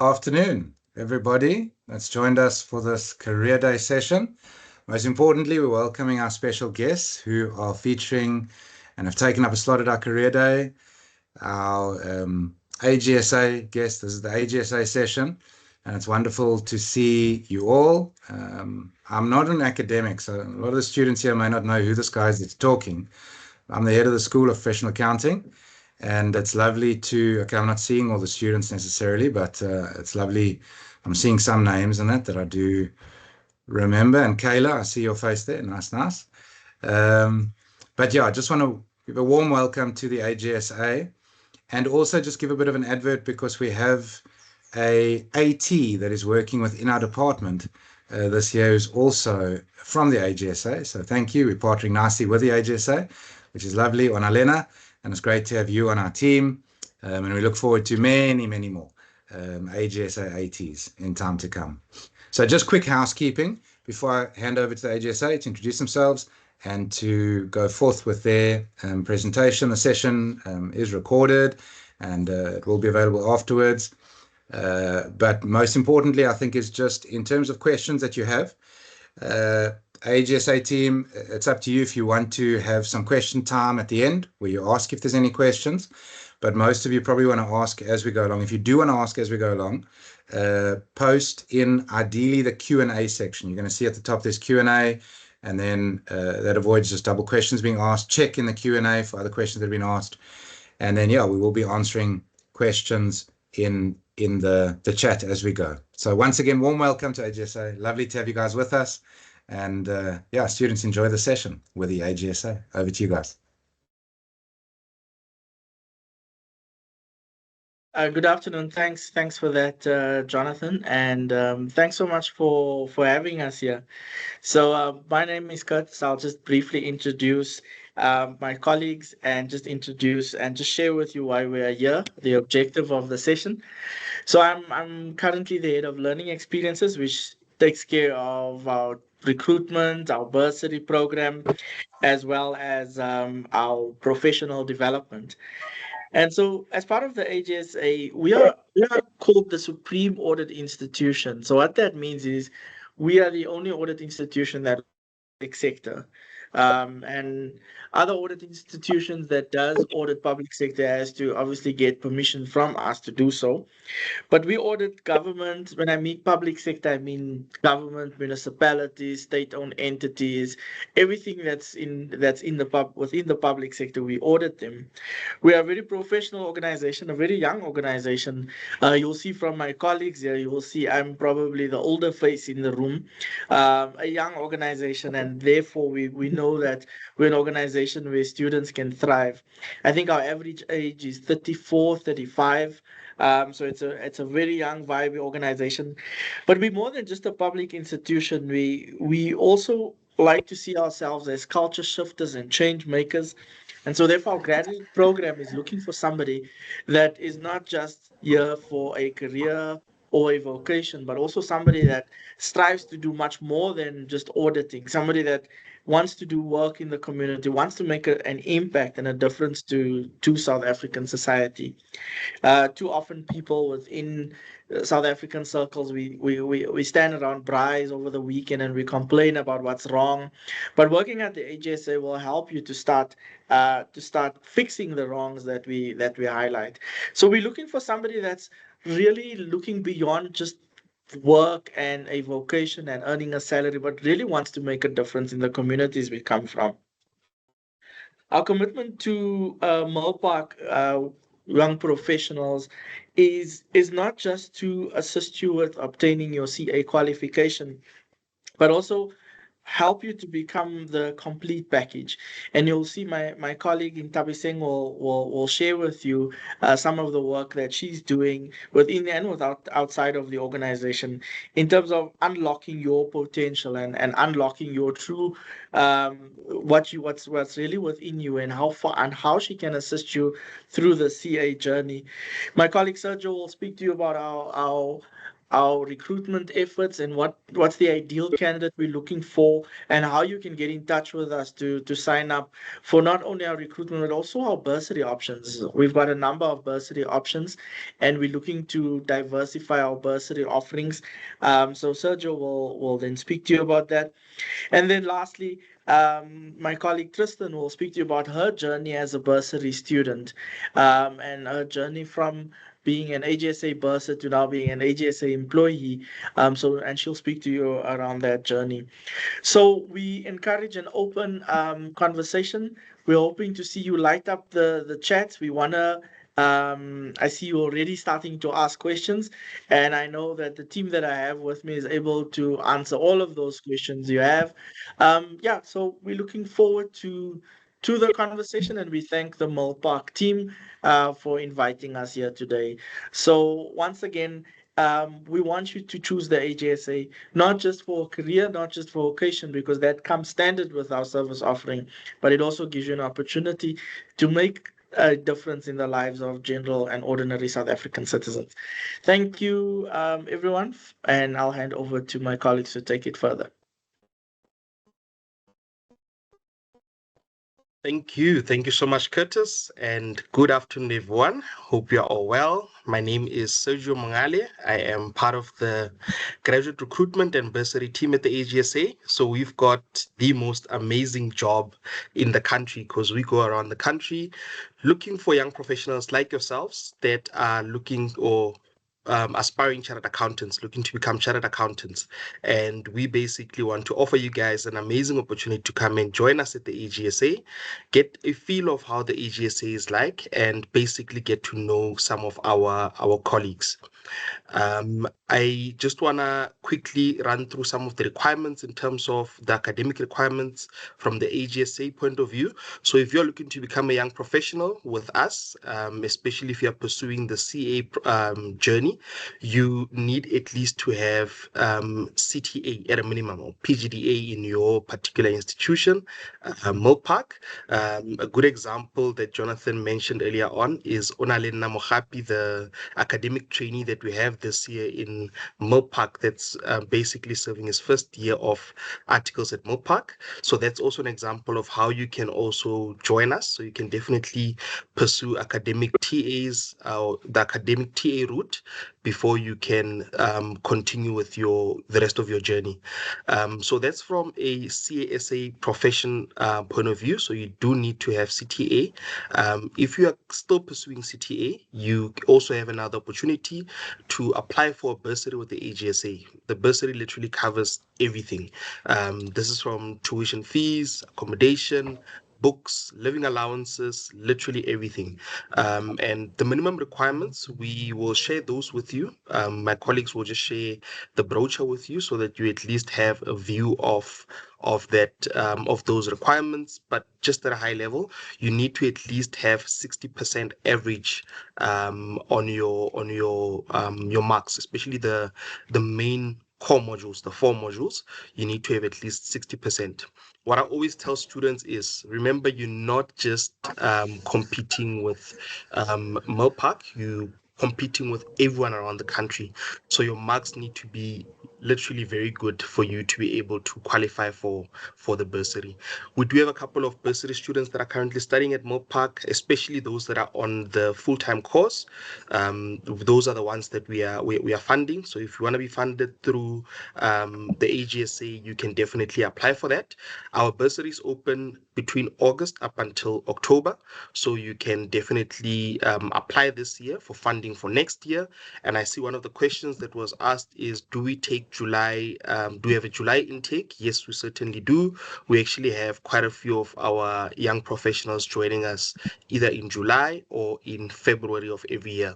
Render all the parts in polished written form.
Afternoon, everybody that's joined us for this Career Day session. Most importantly, we're welcoming our special guests who are featuring and have taken up a slot at our Career Day. Our AGSA guest, this is the AGSA session, and it's wonderful to see you all. I'm not an academic, so a lot of the students here may not know who this guy is that's talking. I'm the head of the School of Professional Accounting. And it's lovely to, okay, I'm not seeing all the students necessarily, but it's lovely. I'm seeing some names in it that I do remember. And Kayla, I see your face there. Nice, nice. But yeah, I just want to give a warm welcome to the AGSA and also just give a bit of an advert because we have a AT that is working within our department this year who's also from the AGSA. So thank you. We're partnering nicely with the AGSA, which is lovely. Onalena. And it's great to have you on our team. And we look forward to many, many more AGSA ATs in time to come. So just quick housekeeping before I hand over to the AGSA to introduce themselves and to go forth with their presentation. The session is recorded and it will be available afterwards. But most importantly, I think is just in terms of questions that you have. AGSA team, it's up to you if you want to have some question time at the end where you ask if there's any questions, but most of you probably want to ask as we go along. If you do want to ask as we go along, post in ideally the Q&A section. You're going to see at the top there's Q&A, and then that avoids just double questions being asked. Check in the Q&A for other questions that have been asked, and then yeah, we will be answering questions in the chat as we go. So once again, warm welcome to AGSA. Lovely to have you guys with us. And yeah, students, enjoy the session with the AGSA. Over to you guys. Good afternoon. Thanks for that, Jonathan, and thanks so much for having us here. So my name is Kurt. I'll just briefly introduce my colleagues and just share with you why we are here, the objective of the session. So I'm currently the head of learning experiences, which takes care of our recruitment, our bursary program, as well as our professional development. And so, as part of the AGSA, we are called the Supreme Audit Institution. So, what that means is we are the only audit institution that public sector. And other audit institutions that does audit public sector has to obviously get permission from us to do so. But we audit government. When I mean public sector, I mean government, municipalities, state-owned entities, everything that's in within the public sector. We audit them. We are a very professional organization, a very young organization. You'll see from my colleagues here, you will see I'm probably the older face in the room. A young organization, and therefore we know that we're an organization where students can thrive. I think our average age is 34, 35. So it's a very young, vibrant organization, but we're more than just a public institution. We also like to see ourselves as culture shifters and change makers, and so therefore our graduate program is looking for somebody that is not just here for a career or a vocation, but also somebody that strives to do much more than just auditing. Somebody that wants to do work in the community, wants to make an impact and a difference to South African society. Too often people within South African circles, we stand around braais over the weekend and we complain about what's wrong. But working at the AGSA will help you to start fixing the wrongs that we highlight. So we're looking for somebody that's really looking beyond just work and a vocation and earning a salary, but really wants to make a difference in the communities we come from. Our commitment to Milpark young professionals is not just to assist you with obtaining your CA qualification, but also help you to become the complete package. And you'll see my colleague in Tabiseng will share with you some of the work that she's doing within and without outside of the organization in terms of unlocking your potential and unlocking your true what's really within you and how she can assist you through the CA journey. My colleague Sergio will speak to you about our recruitment efforts and what's the ideal candidate we're looking for, and how you can get in touch with us to sign up for not only our recruitment but also our bursary options. We've got a number of bursary options, and we're looking to diversify our bursary offerings. So Sergio will then speak to you about that. And then lastly, my colleague Tristan will speak to you about her journey as a bursary student, and her journey from being an AGSA bursar to now being an AGSA employee. And she'll speak to you around that journey. So we encourage an open conversation. We're hoping to see you light up the chats. We wanna. I see you already starting to ask questions, and I know that the team that I have with me is able to answer all of those questions you have. Yeah, so we're looking forward to the conversation, and we thank the Milpark team for inviting us here today. So once again, we want you to choose the AGSA, not just for career, not just for vocation, because that comes standard with our service offering, but it also gives you an opportunity to make a difference in the lives of general and ordinary South African citizens. Thank you, everyone, and I'll hand over to my colleagues to take it further. Thank you. Thank you so much, Curtis, and good afternoon, everyone. Hope you're all well. My name is Sergio Mangale. I am part of the graduate recruitment and bursary team at the AGSA. So we've got the most amazing job in the country, because we go around the country looking for young professionals like yourselves that are looking or aspiring chartered accountants, looking to become chartered accountants. And we basically want to offer you guys an amazing opportunity to come and join us at the AGSA, get a feel of how the AGSA is like, and basically get to know some of our colleagues. I just want to quickly run through some of the requirements in terms of the academic requirements from the AGSA point of view. So if you're looking to become a young professional with us, especially if you're pursuing the CA journey, you need at least to have CTA at a minimum, or PGDA in your particular institution. Milpark, a good example that Jonathan mentioned earlier on is Onalena Mohapi, the academic trainee that we have this year in Milpark, that's basically serving his first year of articles at Milpark. So that's also an example of how you can also join us. So you can definitely pursue academic TAs, the academic TA route, before you can continue with the rest of your journey. So that's from a CASA profession point of view. So you do need to have CTA. If you are still pursuing CTA, you also have another opportunity to apply for a bursary with the AGSA. The bursary literally covers everything. This is from tuition fees, accommodation, books, living allowances, literally everything. And the minimum requirements, we will share those with you. My colleagues will just share the brochure with you so that you at least have a view of that of those requirements. But just at a high level, you need to at least have 60% average on your marks, especially the main core modules, the 4 modules. You need to have at least 60%. What I always tell students is, remember, you're not just competing with Milpark, you competing with everyone around the country. So your marks need to be literally very good for you to be able to qualify for the bursary. We do have a couple of bursary students that are currently studying at Milpark, especially those that are on the full-time course. Those are the ones that we are funding. So if you want to be funded through the AGSA, you can definitely apply for that. Our bursary is open between August up until October, so you can definitely apply this year for funding for next year. And I see one of the questions that was asked is, do we take July? Do we have a July intake? Yes, we certainly do. We actually have quite a few of our young professionals joining us either in July or in February of every year.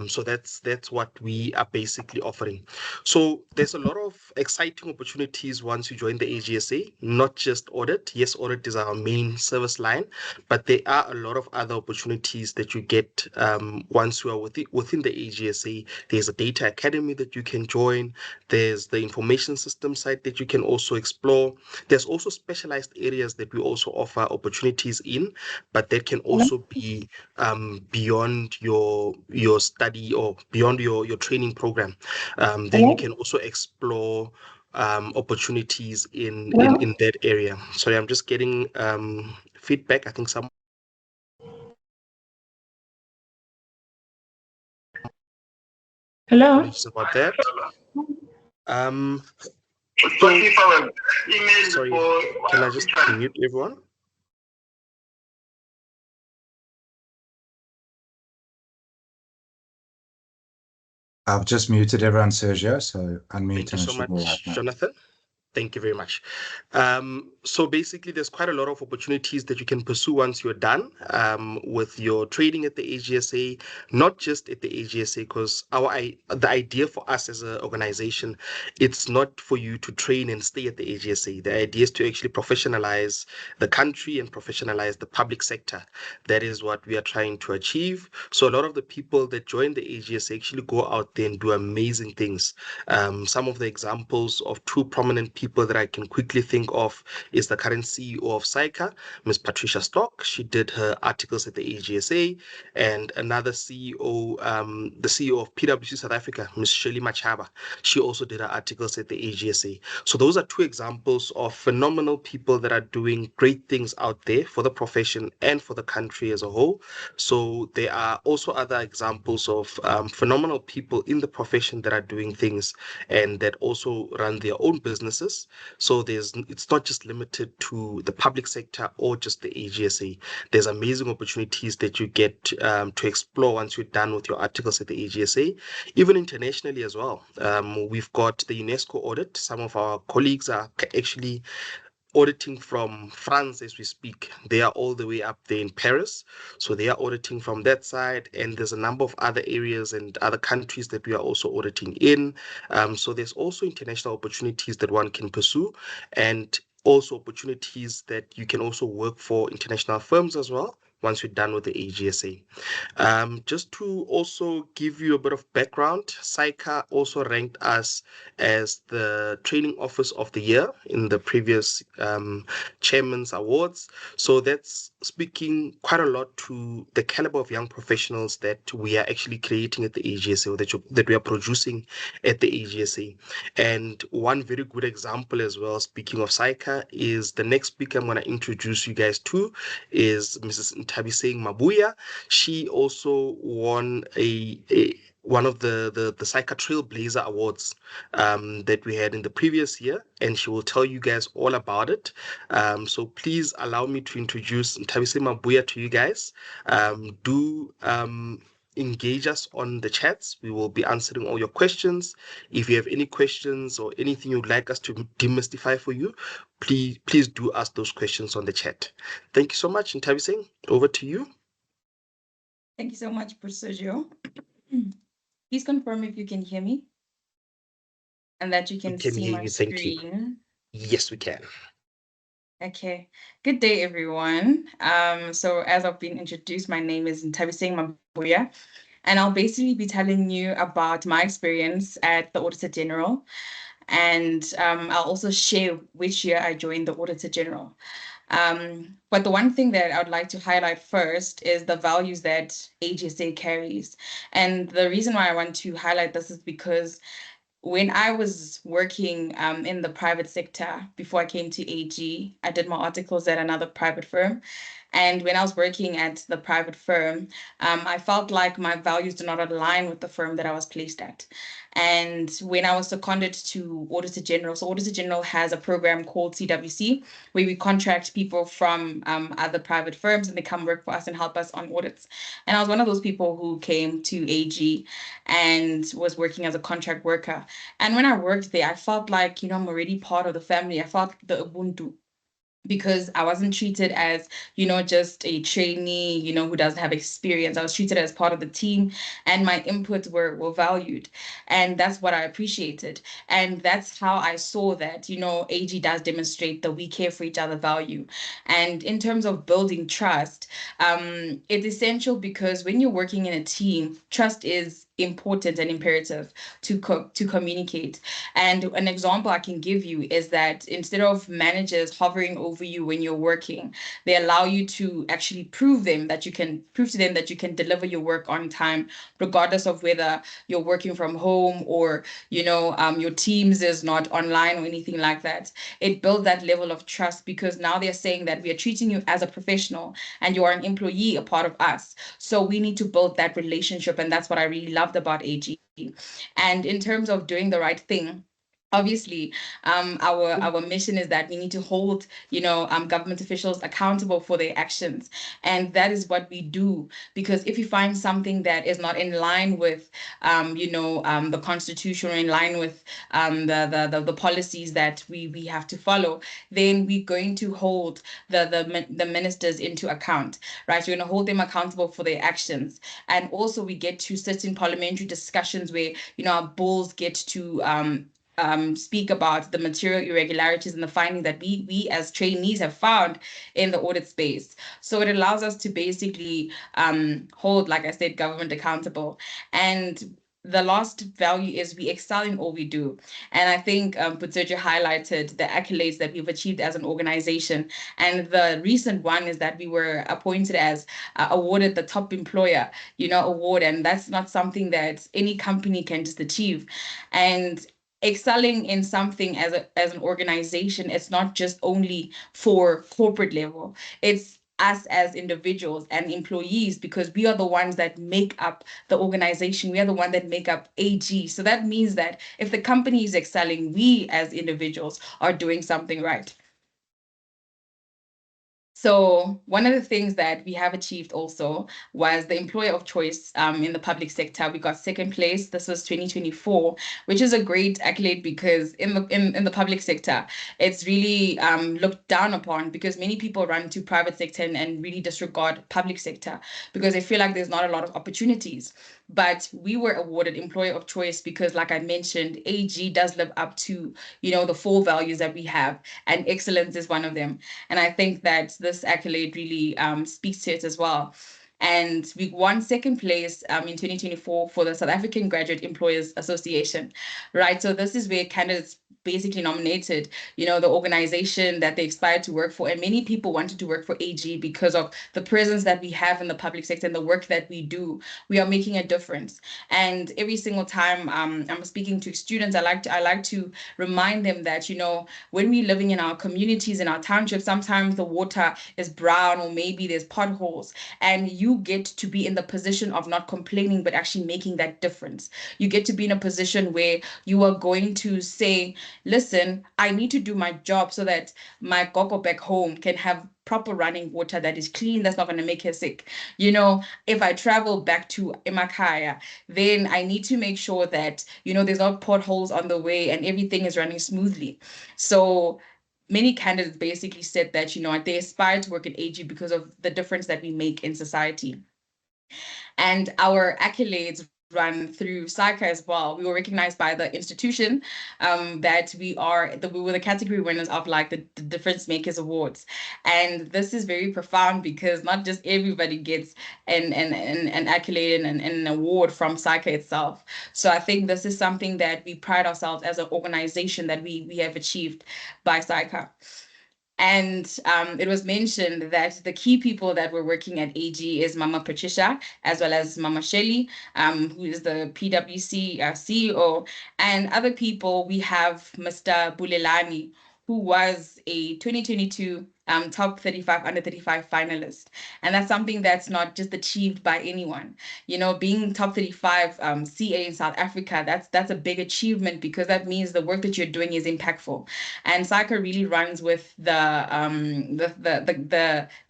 So that's what we are basically offering. So there's a lot of exciting opportunities once you join the AGSA, not just audit. Yes, audit that is our main service line, but there are a lot of other opportunities that you get once you are within the AGSA. There's a data academy that you can join. There's the information system side that you can also explore. There's also specialized areas that we also offer opportunities in, but that can also be beyond your study or beyond your training program. Then you can also explore opportunities in that area. Sorry, I'm just getting feedback. I think some. Hello. Apologies about that. Sorry, can I just mute everyone? I've just muted everyone, Sergio, so unmute. Thank you so much, Jonathan. Thank you very much. So basically, there's quite a lot of opportunities that you can pursue once you're done with your training at the AGSA, not just at the AGSA, because the idea for us as an organization, it's not for you to train and stay at the AGSA. The idea is to actually professionalize the country and professionalize the public sector. That is what we are trying to achieve. So a lot of the people that join the AGSA actually go out there and do amazing things. Some of the examples of two prominent people that I can quickly think of is the current CEO of SAICA, Ms. Patricia Stock. She did her articles at the AGSA, and another CEO, the CEO of PwC South Africa, Ms. Shirley Machaba. She also did her articles at the AGSA. So those are two examples of phenomenal people that are doing great things out there for the profession and for the country as a whole. So there are also other examples of phenomenal people in the profession that are doing things and that also run their own businesses. So it's not just limited to the public sector or just the AGSA. There's amazing opportunities that you get to explore once you're done with your articles at the AGSA, even internationally as well. We've got the UNESCO audit. Some of our colleagues are actually auditing from France as we speak. They are all the way up there in Paris. So they are auditing from that side. And there's a number of other areas and other countries that we are also auditing in. So there's also international opportunities that one can pursue, and also opportunities that you can also work for international firms as well once you're done with the AGSA. Just to also give you a bit of background, SAICA also ranked us as the Training Office of the Year in the previous Chairman's Awards. So that's speaking quite a lot to the caliber of young professionals that we are actually creating at the AGSA, or that we are producing at the AGSA. And one very good example as well, speaking of SAICA, is the next speaker I'm going to introduce you guys to is Mrs. Ntabiseng Mabuya. She also won one of the SAICA Trailblazer Awards that we had in the previous year, and she will tell you guys all about it. So please allow me to introduce Ntabiseng Mabuya to you guys. Do engage us on the chats. We will be answering all your questions. If you have any questions or anything you'd like us to demystify for you, please do ask those questions on the chat. Thank you so much, Ntabiseng. Over to you. Thank you so much, Sergio. Please confirm if you can hear me and that you can see my screen. Yes, we can. Okay. Good day, everyone. So as I've been introduced, my name is Ntabiseng Mabuya, and I'll basically be telling you about my experience at the Auditor General, and I'll also share which year I joined the Auditor General. But the one thing that I would like to highlight first is the values that AGSA carries. And the reason why I want to highlight this is because when I was working in the private sector before I came to AG, I did my articles at another private firm. And when I was working at the private firm, I felt like my values do not align with the firm that I was placed at. And when I was seconded to Auditor General, so Auditor General has a program called CWC, where we contract people from other private firms and they come work for us and help us on audits. And I was one of those people who came to AG and was working as a contract worker. And when I worked there, I felt like, I'm already part of the family. I felt the Ubuntu. because I wasn't treated as, just a trainee, who doesn't have experience. I was treated as part of the team, and my inputs were valued. And that's what I appreciated. And that's how I saw that, AG does demonstrate that we care for each other value. And in terms of building trust, it's essential because when you're working in a team, trust is important and imperative to communicate. And an example I can give you is that instead of managers hovering over you when you're working, they allow you to actually prove to them that you can deliver your work on time, regardless of whether you're working from home or your Teams is not online or anything like that. It builds that level of trust because now they're saying that we are treating you as a professional and you are an employee, a part of us. So we need to build that relationship, and that's what I really loved about AG. And in terms of doing the right thing, obviously, our mission is that we need to hold, government officials accountable for their actions, and that is what we do. Because if you find something that is not in line with, the constitution, or in line with the policies that we have to follow, then we're going to hold the ministers into account, right? We're going to hold them accountable for their actions, and also we get to sit in parliamentary discussions where our bulls get to speak about the material irregularities and the findings that we as trainees have found in the audit space. So it allows us to basically hold, like I said, government accountable. And the last value is we excel in all we do. And I think Sergio highlighted the accolades that we've achieved as an organization. And the recent one is that we were appointed as awarded the top employer, award. And that's not something that any company can just achieve. And excelling in something as an organization, it's not just only for corporate level. It's us as individuals and employees, because we are the ones that make up the organization. We are the one that make up AG. So that means that if the company is excelling, we as individuals are doing something right. So one of the things that we have achieved also was the employer of choice in the public sector. We got second place. This was 2024, which is a great accolade because in the public sector, it's really looked down upon because many people run to private sector and really disregard public sector because they feel like there's not a lot of opportunities. But we were awarded employer of choice because, like I mentioned, AG does live up to, the 4 values that we have, and excellence is one of them. And I think that this accolade really speaks to it as well. And we won second place in 2024 for the South African Graduate Employers Association, right? So this is where candidates basically nominated, the organization that they aspired to work for. And many people wanted to work for AG because of the presence that we have in the public sector and the work that we do. We are making a difference. And every single time I'm speaking to students, I like to remind them that, when we're living in our communities, in our townships, sometimes the water is brown or maybe there's potholes, and you get to be in the position of not complaining, but actually making that difference. You get to be in a position where you are going to say, listen, I need to do my job so that my gogo back home can have proper running water that is clean, that's not going to make her sick. If I travel back to Emakaya, then I need to make sure that, there's not potholes on the way and everything is running smoothly. So many candidates basically said that, they aspire to work in AG because of the difference that we make in society. And our accolades run through SAICA as well. We were recognized by the institution that we were the category winners of the Difference Makers Awards. And this is very profound because not just everybody gets an accolade and an award from SAICA itself. So I think this is something that we pride ourselves as an organization that we have achieved by SAICA. And it was mentioned that the key people that were working at AG is Mama Patricia, as well as Mama Shelley, who is the PwC CEO. And other people, we have Mr. Bulelani, who was a 2022 top 35 under 35 finalist. And that's something that's not just achieved by anyone. Being top 35 CA in South Africa, that's a big achievement because that means the work that you're doing is impactful. And SAICA really runs with the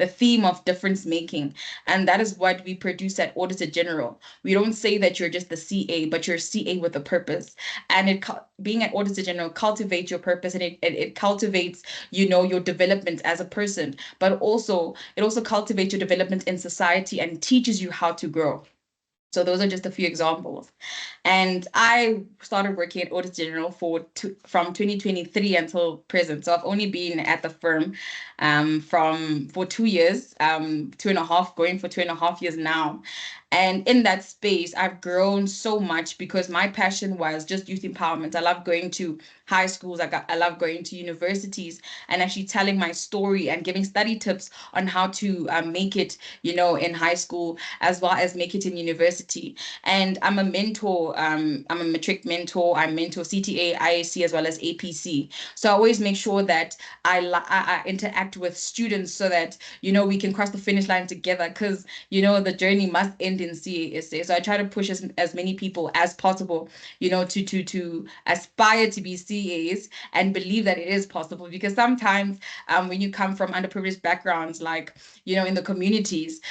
theme of difference making. And that is what we produce at Auditor General. We don't say that you're just the CA, but you're CA with a purpose. And being at Auditor General cultivates your purpose, and it cultivates, your development as a person, but also it also cultivates your development in society and teaches you how to grow. So those are just a few examples. And I started working at Auditor General from 2023 until present. So I've only been at the firm for 2 years, 2.5, going for 2.5 years now. And in that space, I've grown so much because my passion was just youth empowerment. I love going to high schools. I love going to universities and actually telling my story and giving study tips on how to make it, in high school as well as make it in university. And I'm a mentor. I'm a matric mentor. I mentor CTA, IAC, as well as APC. So I always make sure that I interact with students so that, we can cross the finish line together because, the journey must end in CASA. So I try to push as many people as possible, to aspire to be CAs and believe that it is possible. Because sometimes when you come from underprivileged backgrounds, like, in the communities,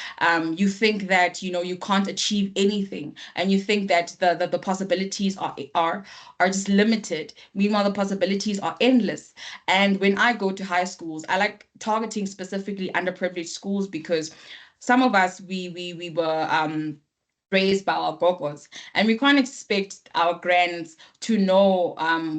you think that, you can't achieve anything. And you think that the possibilities are just limited. Meanwhile, the possibilities are endless. And when I go to high schools, I like targeting specifically underprivileged schools because some of us, we were raised by our gogos, and we can't expect our grands to know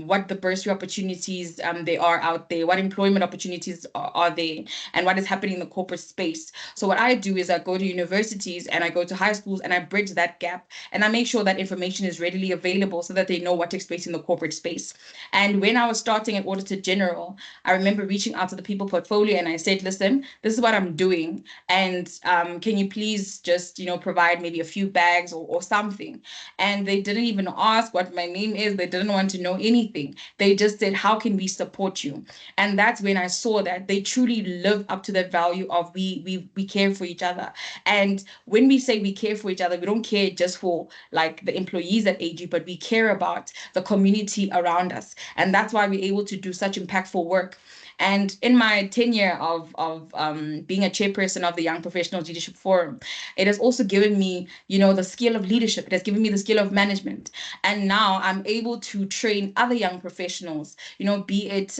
what the bursary opportunities they are out there, what employment opportunities are there, and what is happening in the corporate space. So what I do is I go to universities and I go to high schools and I bridge that gap, and I make sure that information is readily available so that they know what takes place in the corporate space. And when I was starting at Auditor General, I remember reaching out to the people portfolio and I said, listen, this is what I'm doing, and can you please just provide maybe a few bags or something. And they didn't even ask what my name is. They didn't want to know anything. They just said, how can we support you? And that's when I saw that they truly live up to that value of we care for each other. And when we say we care for each other, we don't care just for like the employees at AG, but we care about the community around us. And that's why we're able to do such impactful work. And in my tenure of being a chairperson of the Young Professionals Leadership Forum, it has also given me, the skill of leadership. It has given me the skill of management. And now I'm able to train other young professionals, be it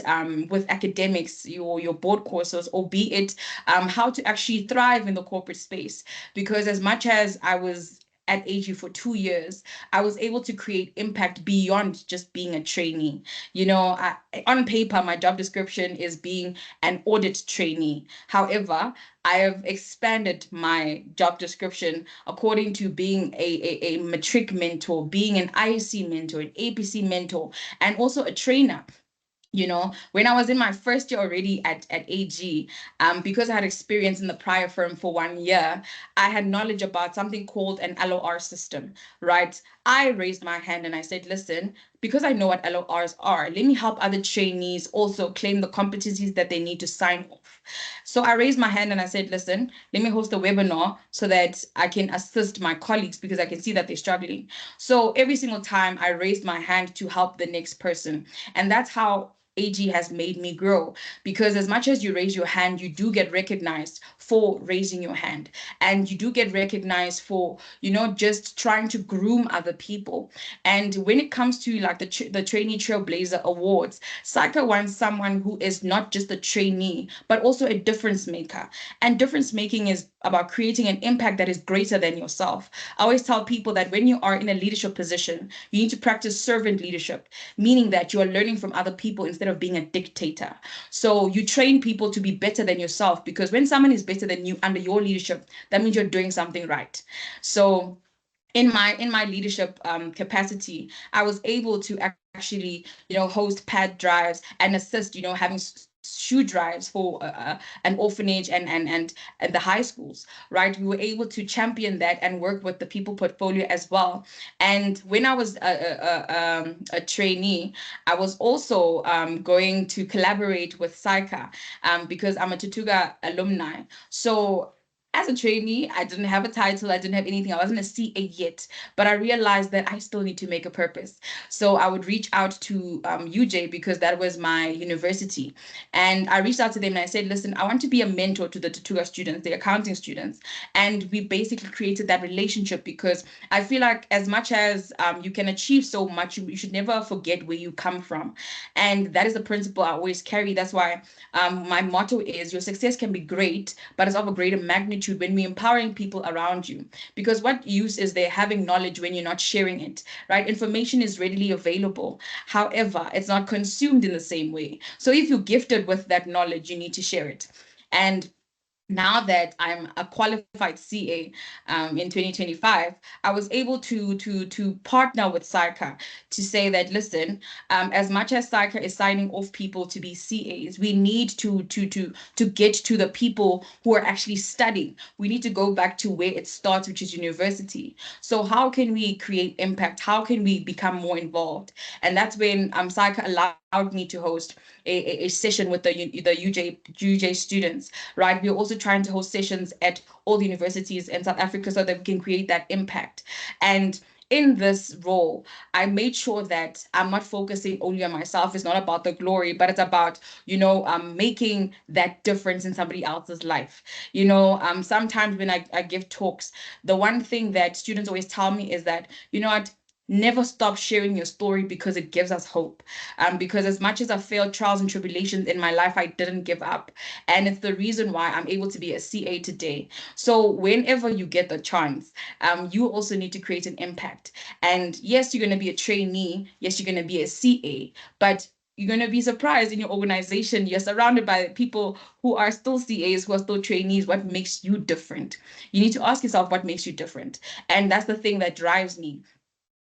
with academics, your board courses, or be it how to actually thrive in the corporate space. Because as much as I was at AG for 2 years, I was able to create impact beyond just being a trainee. On paper, my job description is being an audit trainee. However, I have expanded my job description according to being a matric mentor, being an IAC mentor, an APC mentor, and also a trainer. When I was in my first year already at AG, because I had experience in the prior firm for 1 year, I had knowledge about something called an LOR system, right? I raised my hand and I said, listen, because I know what LORs are, let me help other trainees also claim the competencies that they need to sign off. So I raised my hand and I said, listen, let me host a webinar so that I can assist my colleagues because I can see that they're struggling. So every single time I raised my hand to help the next person. And that's how AG has made me grow, because as much as you raise your hand, you do get recognized for raising your hand, and you do get recognized for, just trying to groom other people. And when it comes to like the Trainee Trailblazer Awards, SAICA wants someone who is not just a trainee, but also a difference maker. And difference making is about creating an impact that is greater than yourself. I always tell people that when you are in a leadership position, you need to practice servant leadership, meaning that you are learning from other people instead of being a dictator. So you train people to be better than yourself, because when someone is better than you under your leadership, that means you're doing something right. So in my leadership capacity, I was able to actually, host pad drives and assist, having shoe drives for an orphanage and the high schools, right? We were able to champion that and work with the people portfolio as well. And when I was a trainee, I was also going to collaborate with SAICA because I'm a Tutuga alumni. So as a trainee, I didn't have a title, I didn't have anything, I wasn't a CA yet, but I realized that I still need to make a purpose. So I would reach out to UJ because that was my university. And I reached out to them and I said, listen, I want to be a mentor to the Tutuga students, the accounting students. And we basically created that relationship because I feel like as much as you can achieve so much, you should never forget where you come from. And that is the principle I always carry. That's why my motto is your success can be great, but it's of a greater magnitude when we're empowering people around you. Because what use is there having knowledge when you're not sharing it, right? Information is readily available. However, it's not consumed in the same way. So if you're gifted with that knowledge, you need to share it. And now that I'm a qualified CA in 2025, I was able to partner with SAICA to say that, listen, as much as SAICA is signing off people to be CAs, we need to get to the people who are actually studying. We need to go back to where it starts, which is university. So how can we create impact? How can we become more involved? And that's when SAICA allowed me to host a session with the UJ students, right? We're also trying to host sessions at all the universities in South Africa so that we can create that impact. And in this role, I made sure that I'm not focusing only on myself. It's not about the glory, but it's about, making that difference in somebody else's life. Sometimes when I give talks, the one thing that students always tell me is that, what, never stop sharing your story because it gives us hope. Because as much as I failed trials and tribulations in my life, I didn't give up. And it's the reason why I'm able to be a CA today. So whenever you get the chance, you also need to create an impact. And yes, you're going to be a trainee. Yes, you're going to be a CA, but you're going to be surprised in your organization. You're surrounded by people who are still CAs, who are still trainees. What makes you different? You need to ask yourself what makes you different. And that's the thing that drives me.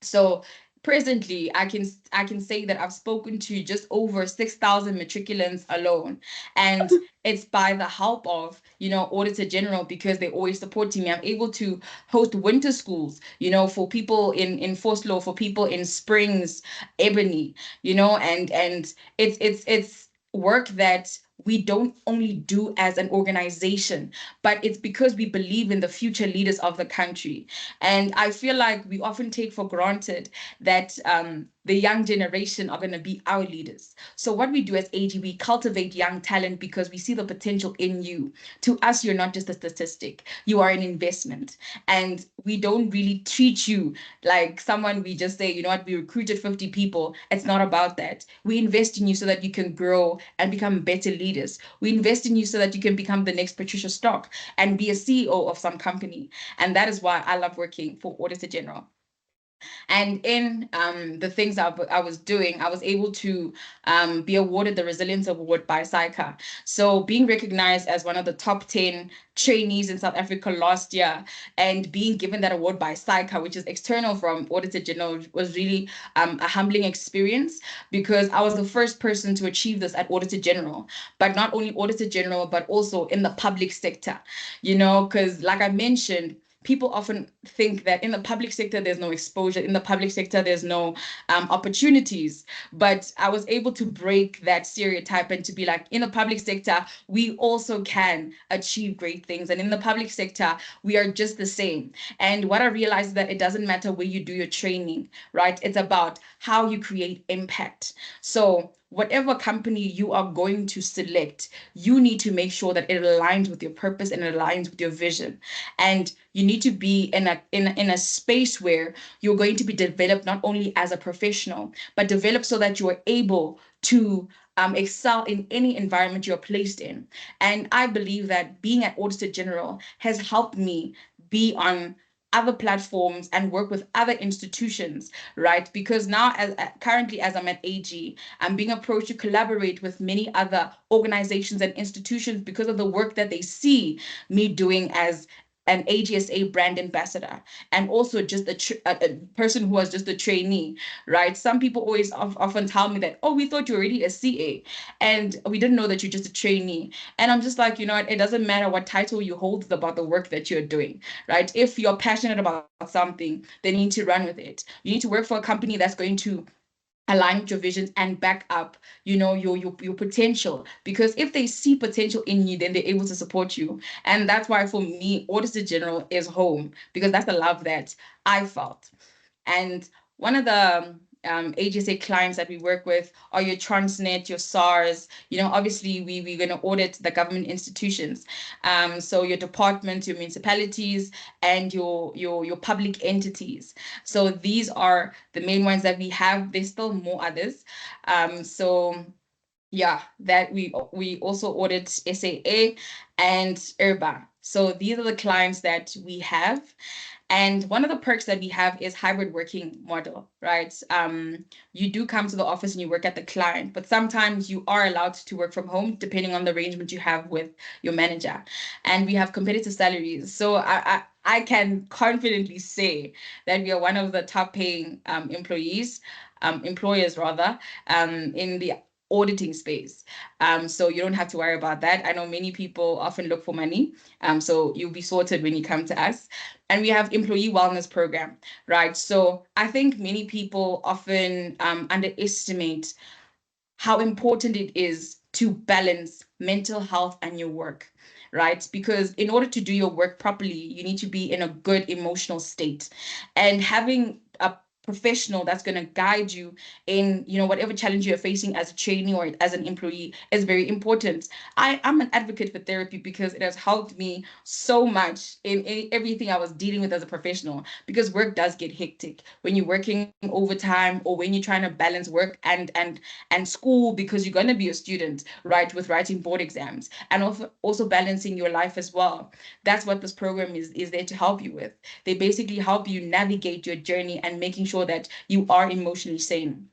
So presently, I can say that I've spoken to just over 6,000 matriculants alone, and it's by the help of Auditor General, because they're always supporting me. I'm able to host winter schools, for people in Forslaw, for people in Springs, Ebony, and it's work that we don't only do as an organization, but it's because we believe in the future leaders of the country. And I feel like we often take for granted that the young generation are going to be our leaders. So what we do as AG, we cultivate young talent because we see the potential in you. To us, you're not just a statistic. You are an investment. And we don't really treat you like someone we just say, we recruited 50 people. It's not about that. We invest in you so that you can grow and become better leaders. We invest in you so that you can become the next Patricia Stock and be a CEO of some company. And that is why I love working for Auditor General. And in the things I was doing, I was able to be awarded the Resilience Award by SAICA. So being recognized as one of the top 10 trainees in South Africa last year and being given that award by SAICA, which is external from Auditor General, was really a humbling experience, because I was the first person to achieve this at Auditor General, but not only Auditor General, but also in the public sector, because like I mentioned, people often think that in the public sector, there's no exposure. In the public sector, there's no opportunities. But I was able to break that stereotype and to be like, in the public sector, we also can achieve great things. And in the public sector, we are just the same. And what I realized is that it doesn't matter where you do your training, right? It's about how you create impact. So whatever company you are going to select, you need to make sure that it aligns with your purpose and it aligns with your vision. And you need to be in a space where you're going to be developed not only as a professional, but developed so that you are able to excel in any environment you're placed in. And I believe that being at Auditor General has helped me be on other platforms and work with other institutions, right? Because now, currently as I'm at AG, I'm being approached to collaborate with many other organizations and institutions because of the work that they see me doing as an AGSA brand ambassador, and also just a person who was just a trainee, right? Some people always often tell me that, oh, we thought you were already a CA and we didn't know that you're just a trainee. And I'm just like, it doesn't matter what title you hold, it's about the work that you're doing, right? If you're passionate about something, then you need to run with it. You need to work for a company that's going to align with your visions and back up, your potential. Because if they see potential in you, then they're able to support you. And that's why for me, Auditor General is home, because that's the love that I felt. And one of the AGSA clients that we work with are your Transnet, your SARS. Obviously we're going to audit the government institutions. So your departments, your municipalities, and your public entities. So these are the main ones that we have. There's still more others. So yeah, that we also audit SAA and IRBA. So these are the clients that we have. And one of the perks that we have is hybrid working model, right? You do come to the office and you work at the client, but sometimes you are allowed to work from home depending on the arrangement you have with your manager. And we have competitive salaries. So I can confidently say that we are one of the top paying employers rather, in the auditing space. So you don't have to worry about that. I know many people often look for money. So you'll be sorted when you come to us. And we have employee wellness program, right? So I think many people often underestimate how important it is to balance mental health and your work, right? Because in order to do your work properly, you need to be in a good emotional state. And having a professional that's going to guide you in whatever challenge you're facing as a trainee or as an employee is very important. I'm an advocate for therapy because it has helped me so much in everything I was dealing with as a professional, because work does get hectic when you're working overtime or when you're trying to balance work and school, because you're going to be a student, right, with writing board exams, and also balancing your life as well. That's what this program is there to help you with. They basically help you navigate your journey and making sure that you are emotionally sane.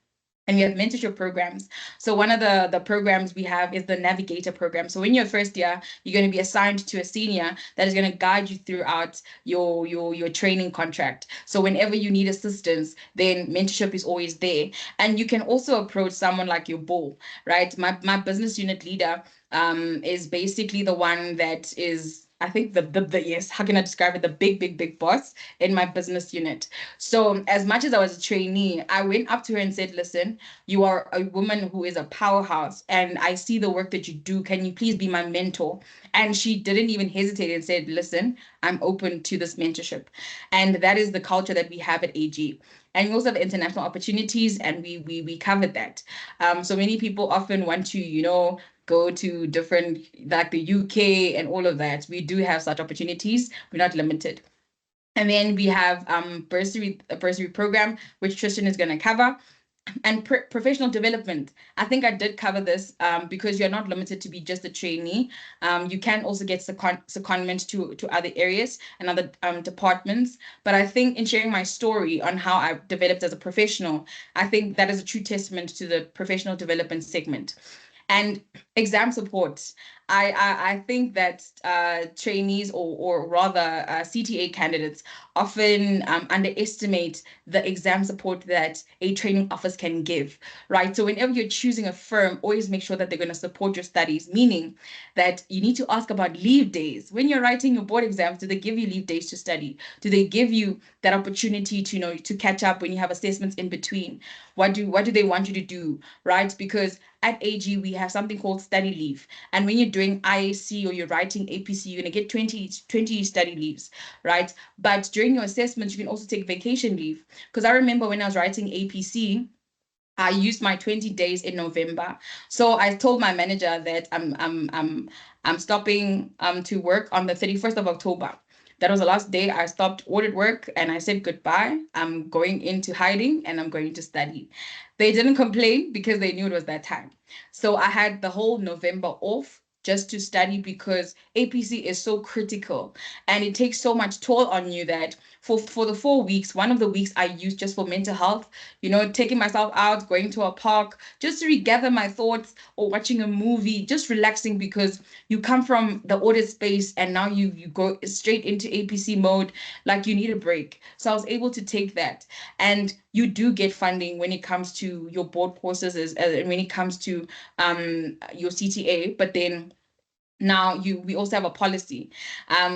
And we have mentorship programs. So one of the programs we have is the Navigator program. So in your first year, you're going to be assigned to a senior that is going to guide you throughout your training contract. So whenever you need assistance, then mentorship is always there. And you can also approach someone like your bull, right? My business unit leader is basically the one that is, I think yes, how can I describe it? The big boss in my business unit. So as much as I was a trainee, I went up to her and said, listen, you are a woman who is a powerhouse and I see the work that you do. Can you please be my mentor? And she didn't even hesitate and said, listen, I'm open to this mentorship. And that is the culture that we have at AG. And we also have international opportunities, and we covered that. So many people often want to, go to different, like the UK and all of that. We do have such opportunities. We're not limited. And then we have a bursary program, which Tristan is going to cover. And professional development. I think I did cover this because you're not limited to be just a trainee. You can also get secondment to other areas and other departments. But I think in sharing my story on how I developed as a professional, I think that is a true testament to the professional development segment. And exam support. I think that trainees or rather CTA candidates often underestimate the exam support that a training office can give, right? So whenever you're choosing a firm, always make sure that they're going to support your studies, meaning that you need to ask about leave days. When you're writing your board exams, do they give you leave days to study? Do they give you that opportunity to, to catch up when you have assessments in between? What do they want you to do, right? Because at AG, we have something called study leave. And when you're doing IAC or you're writing APC, you're going to get 20 study leaves, right? But during your assessments, you can also take vacation leave. Because I remember when I was writing APC, I used my 20 days in November. So I told my manager that I'm stopping to work on the 31st of October. That was the last day I stopped audit work, and I said goodbye. I'm going into hiding and I'm going to study. They didn't complain because they knew it was that time. So I had the whole November off just to study, because APC is so critical and it takes so much toll on you that for the 4 weeks, one of the weeks I used just for mental health, taking myself out, going to a park, just to regather my thoughts, or watching a movie, just relaxing, because you come from the audit space and now you go straight into APC mode, like you need a break. So I was able to take that. And you do get funding when it comes to your board courses and when it comes to your CTA, but then now we also have a policy.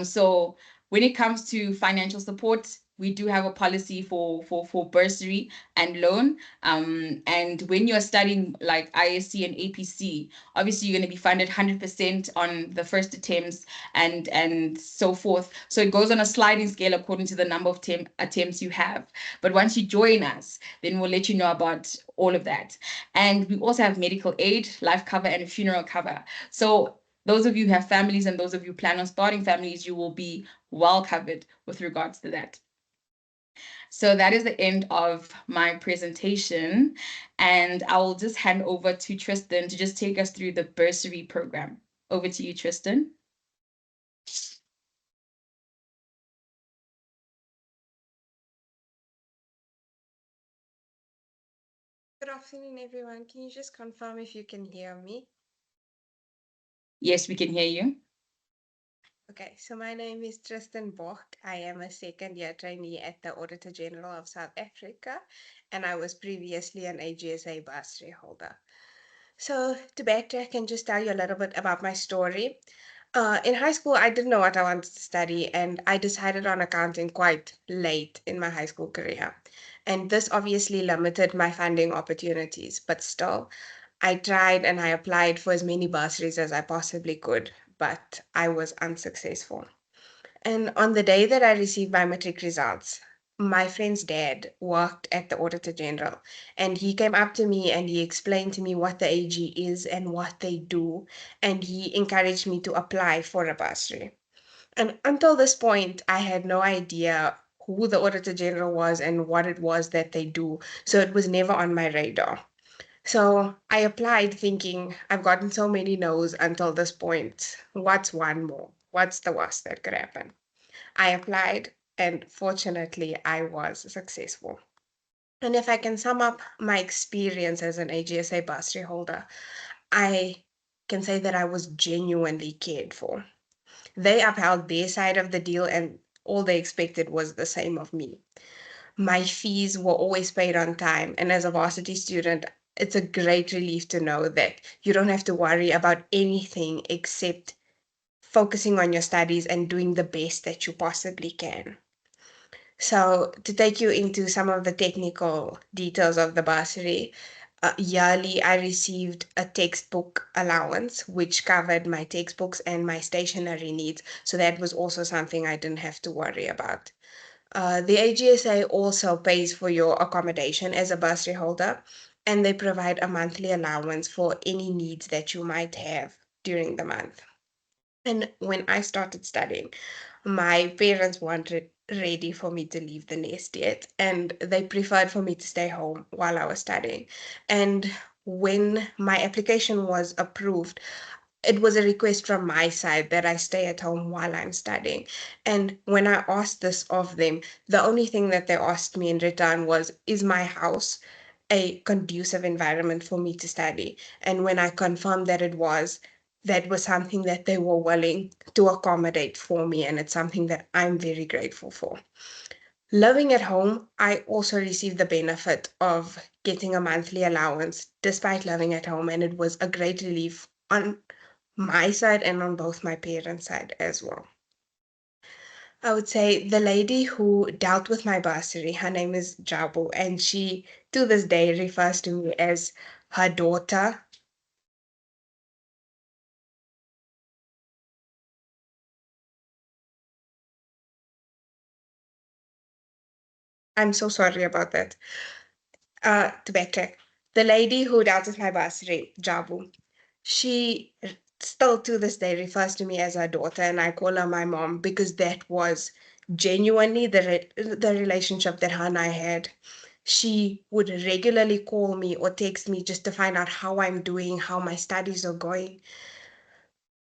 So when it comes to financial support, we do have a policy for bursary and loan. And when you're studying like ISC and APC, obviously you're going to be funded 100% on the first attempts and so forth. So it goes on a sliding scale according to the number of attempts you have. But once you join us, then we'll let you know about all of that. And we also have medical aid, life cover, and funeral cover. So those of you who have families and those of you who plan on starting families, you will be well covered with regards to that. So that is the end of my presentation. And I will just hand over to Tristan to just take us through the bursary program. Over to you, Tristan. Good afternoon, everyone. Can you just confirm if you can hear me? Yes, we can hear you. Okay, so my name is Tristan Bocht. I am a second-year trainee at the Auditor General of South Africa, and I was previously an AGSA bursary holder. So to backtrack and just tell you a little bit about my story. In high school, I didn't know what I wanted to study, and I decided on accounting quite late in my high school career. And this obviously limited my funding opportunities, but still, I tried and I applied for as many bursaries as I possibly could, but I was unsuccessful. And on the day that I received my matric results, my friend's dad worked at the Auditor General, and he came up to me and he explained to me what the AG is and what they do, and he encouraged me to apply for a bursary. And until this point, I had no idea who the Auditor General was and what it was that they do, so it was never on my radar. So I applied thinking I've gotten so many no's until this point. What's one more? What's the worst that could happen? I applied and fortunately I was successful. And if I can sum up my experience as an AGSA bursary holder, I can say that I was genuinely cared for. They upheld their side of the deal and all they expected was the same of me. My fees were always paid on time, and as a varsity student, it's a great relief to know that you don't have to worry about anything except focusing on your studies and doing the best that you possibly can. So, to take you into some of the technical details of the bursary, yearly I received a textbook allowance, which covered my textbooks and my stationery needs. So, that was also something I didn't have to worry about. The AGSA also pays for your accommodation as a bursary holder, and they provide a monthly allowance for any needs that you might have during the month. And when I started studying, my parents weren't ready for me to leave the nest yet, and they preferred for me to stay home while I was studying. And when my application was approved, it was a request from my side that I stay at home while I'm studying. And when I asked this of them, the only thing that they asked me in return was, is my house a conducive environment for me to study? And when I confirmed that was something that they were willing to accommodate for me. And it's something that I'm very grateful for. Living at home, I also received the benefit of getting a monthly allowance despite living at home, and it was a great relief on my side and on both my parents' side as well. I would say the lady who dealt with my bursary, her name is Jabu, and she to this day refers to me as her daughter. I'm so sorry about that. To backtrack, the lady who dealt with my bursary, Jabu, she still to this day refers to me as her daughter, and I call her my mom because that was genuinely the relationship that her and I had. She would regularly call me or text me just to find out how I'm doing, how my studies are going.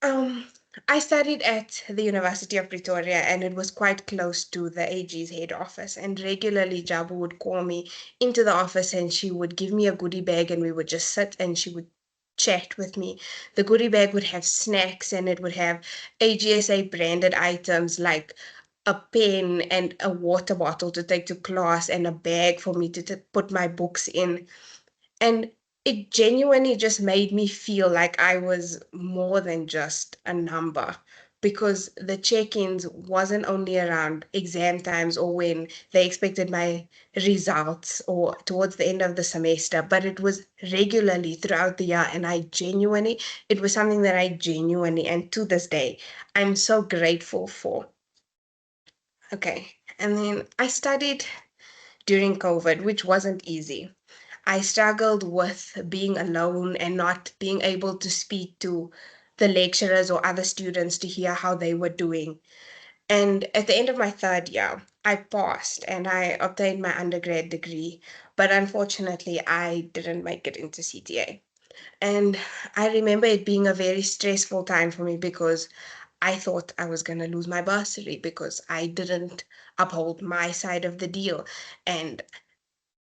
Um, I studied at the University of Pretoria, and it was quite close to the AG's head office. And regularly, Jabu would call me into the office and she would give me a goodie bag and we would just sit and she would chat with me. The goodie bag would have snacks and it would have AGSA branded items like a pen and a water bottle to take to class and a bag for me to put my books in. And it genuinely just made me feel like I was more than just a number because the check-ins wasn't only around exam times or when they expected my results or towards the end of the semester, but it was regularly throughout the year. And it was something that I genuinely, and to this day, I'm so grateful for. Okay. And then I studied during COVID, which wasn't easy. I struggled with being alone and not being able to speak to the lecturers or other students to hear how they were doing. And at the end of my third year, I passed and I obtained my undergrad degree. But unfortunately, I didn't make it into CTA. And I remember it being a very stressful time for me because I thought I was going to lose my bursary because I didn't uphold my side of the deal. And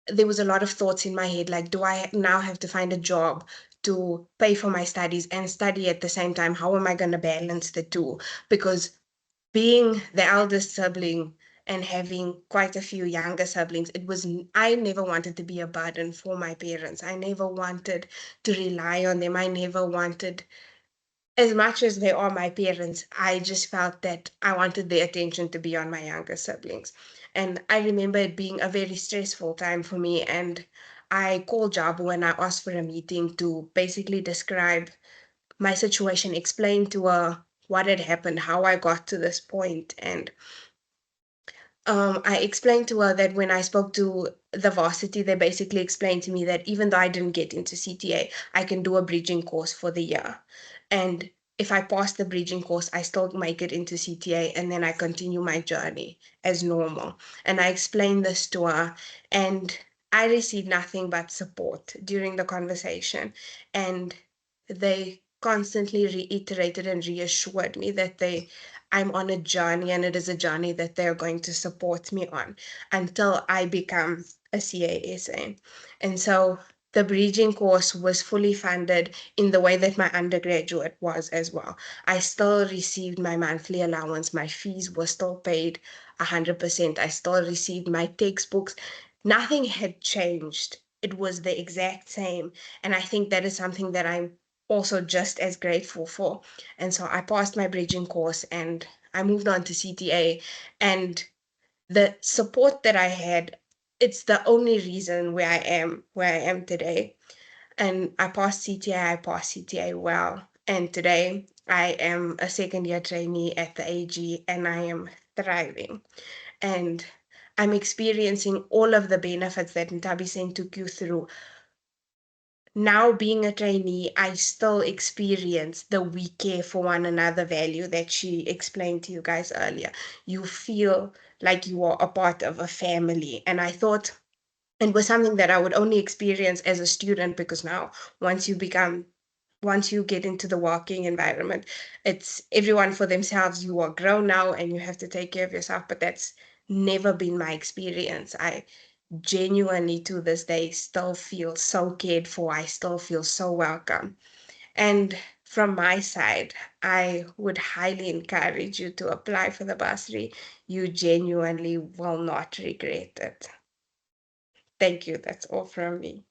there was a lot of thoughts in my head like, do I now have to find a job to pay for my studies and study at the same time? How am I going to balance the two? Because being the eldest sibling and having quite a few younger siblings, I never wanted to be a burden for my parents. I never wanted to rely on them. I never wanted, as much as they are my parents, I just felt that I wanted the attention to be on my younger siblings. And I remember it being a very stressful time for me. And I called Jabu and I asked for a meeting to basically describe my situation, explain to her what had happened, how I got to this point. And I explained to her that when I spoke to the varsity, they basically explained to me that even though I didn't get into CTA, I can do a bridging course for the year. And if I pass the bridging course, I still make it into CTA and then I continue my journey as normal. And I explained this to her and I received nothing but support during the conversation. And they constantly reiterated and reassured me that I'm on a journey and it is a journey that they're going to support me on until I become a CASA. And so the bridging course was fully funded in the way that my undergraduate was as well. I still received my monthly allowance. My fees were still paid 100%. I still received my textbooks. Nothing had changed. It was the exact same. And I think that is something that I'm also just as grateful for. And so I passed my bridging course and I moved on to CTA. And the support that I had, it's the only reason where I am today. And I passed CTA well. And today I am a second year trainee at the AG and I am thriving. And I'm experiencing all of the benefits that Ntabiseng took you through. Now being a trainee, I still experience the we care for one another value that she explained to you guys earlier. You feel like you are a part of a family. And I thought it was something that I would only experience as a student because now once you get into the working environment, it's everyone for themselves. You are grown now and you have to take care of yourself, but that's never been my experience. I genuinely to this day still feel so cared for. I still feel so welcome. And from my side, I would highly encourage you to apply for the bursary. You genuinely will not regret it. Thank you. That's all from me.